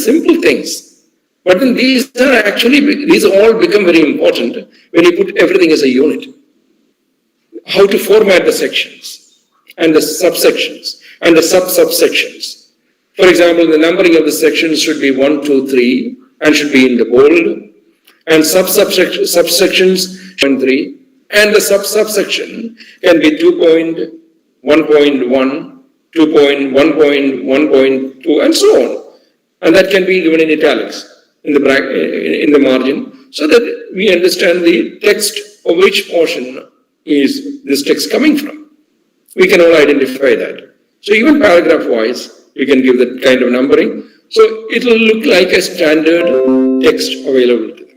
simple things. But then these all become very important when you put everything as a unit. How to format the sections and the subsections and the subsections. For example, the numbering of the sections should be 1, 2, 3 and should be in the bold. And subsections 3 and the subsection can be 2.1.1, 2.1.1.2 and so on. And that can be given in italics in the margin, so that we understand the text of which portion is this text coming from. We can all identify that. So even paragraph wise, you can give that kind of numbering. So it will look like a standard text available to them.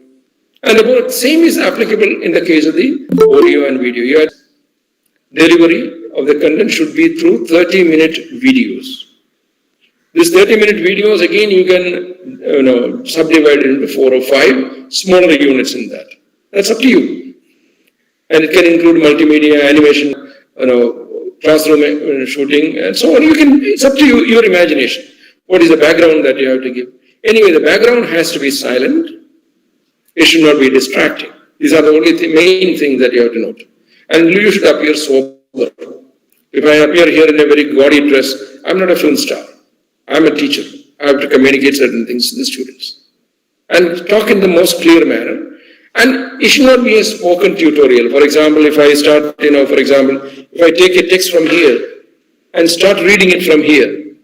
And the same is applicable in the case of the audio and video. Your delivery of the content should be through 30-minute videos. These 30-minute videos, again, you can subdivide it into 4 or 5 smaller units in that. That's up to you. And it can include multimedia, animation, classroom shooting, and so on. It's up to you, your imagination. What is the background that you have to give? Anyway, the background has to be silent. It should not be distracting. These are the only main things that you have to note. And you should appear sober. If I appear here in a very gaudy dress, I'm not a film star. I'm a teacher. I have to communicate certain things to the students. And talk in the most clear manner. And it should not be a spoken tutorial. For example, if I start, if I take a text from here and start reading it from here,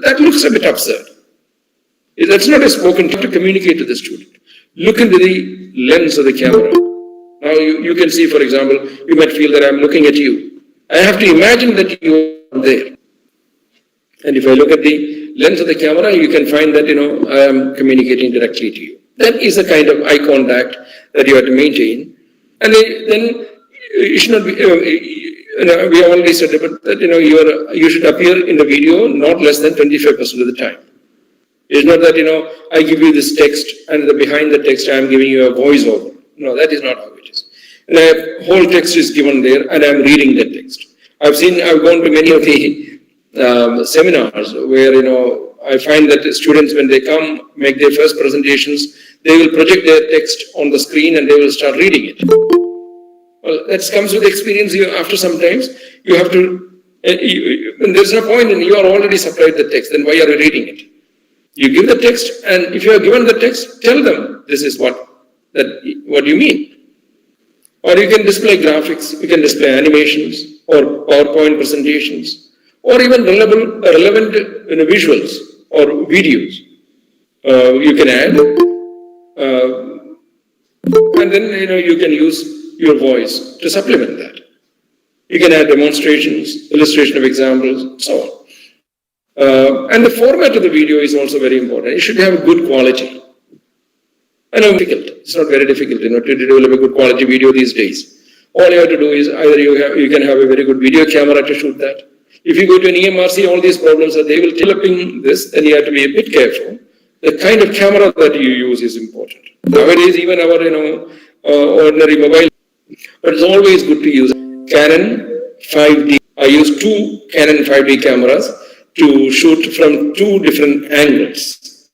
that looks a bit absurd. That's not a spoken, you have to communicate to the student. Look into the lens of the camera. Now you can see, for example, you might feel that I'm looking at you. I have to imagine that you are there. And if I look at the lens of the camera, you can find that, I am communicating directly to you. That is a kind of eye contact that you have to maintain. And then you should not be, we have already said that, you should appear in the video not less than 25% of the time. It's not that, I give you this text and behind the text I am giving you a voiceover. No, that is not how it is. And the whole text is given there and I am reading the text. I've gone to many of the seminars where, I find that the students, when they come, make their first presentations, they will project their text on the screen and they will start reading it. Well, that comes with experience. After some times, you have to, there's no point in you are already supplied the text, then why are you reading it? You give the text, and if you are given the text, tell them this is what you mean. Or you can display graphics, you can display animations or PowerPoint presentations, or even relevant visuals or videos. You can add, and then you can use your voice to supplement that. You can add demonstrations, illustration of examples, and so on. And the format of the video is also very important. It should have a good quality. I know it's not very difficult, to develop a good quality video these days. All you have to do is either you can have a very good video camera to shoot that. If you go to an EMRC, all these problems are they will developing this, then you have to be a bit careful. The kind of camera that you use is important. Nowadays, even our ordinary mobile, but it's always good to use Canon 5D. I use 2 Canon 5D cameras to shoot from 2 different angles.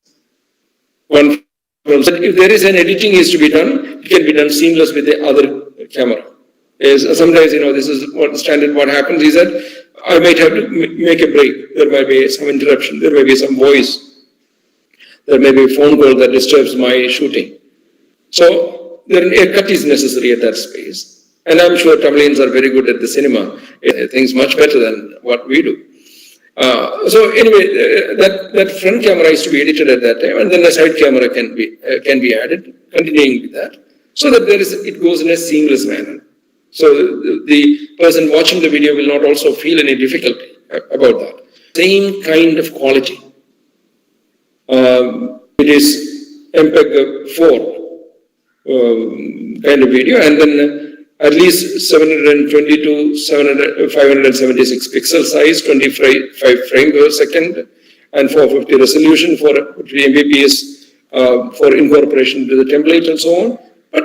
One, if there is an editing is to be done, it can be done seamless with the other camera. Sometimes, this is what standard. What happens is that I might have to make a break. There might be some interruption. There may be some voice. There may be a phone call that disturbs my shooting. So a cut is necessary at that space. And I'm sure Tamilians are very good at the cinema. Things much better than what we do. So anyway, that front camera is to be edited at that time, and then a side camera can be added, continuing with that, so that it goes in a seamless manner. So the person watching the video will not also feel any difficulty about that. Same kind of quality. It is MPEG 4 kind of video, and then at least 720 to 576 pixel size, 25 frames per second, and 450 resolution for 3 Mbps for incorporation to the template and so on. But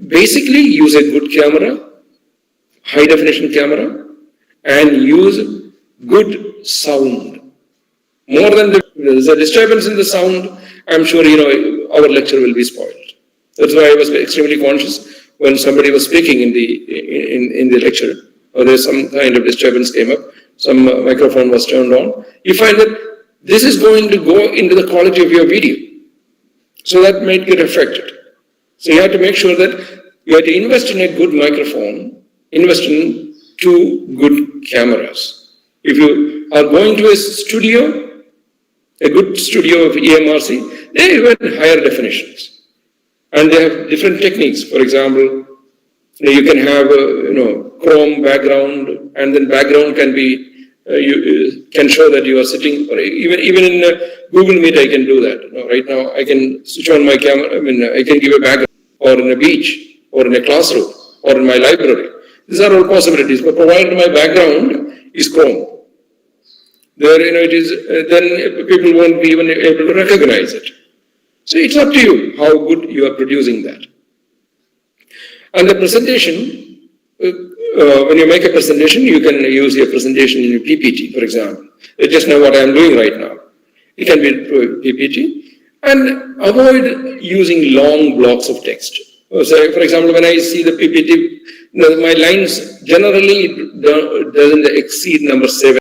basically, use a good camera, high definition camera, and use good sound. More than the If there's a disturbance in the sound, I'm sure, our lecture will be spoiled. That's why I was extremely conscious when somebody was speaking in the lecture, or there's some kind of disturbance came up, some microphone was turned on. You find that this is going to go into the quality of your video. So that might get affected. So you have to make sure that you have to invest in a good microphone, invest in 2 good cameras. If you are going to a studio, a good studio of EMRC, they have higher definitions. And they have different techniques. For example, you can have chrome background, and then background can be, you can show that you are sitting, or even in Google Meet I can do that. Right now I can switch on my camera, I can give a background, or in a beach, or in a classroom, or in my library. These are all possibilities, but provided my background is chrome. There, it is, then people won't be even able to recognize it. So it's up to you how good you are producing that. And the presentation, when you make a presentation, you can use your presentation in your PPT, for example. Just now what I'm doing right now. It can be through PPT. And avoid using long blocks of text. So, for example, when I see the PPT, my lines generally doesn't exceed number 7.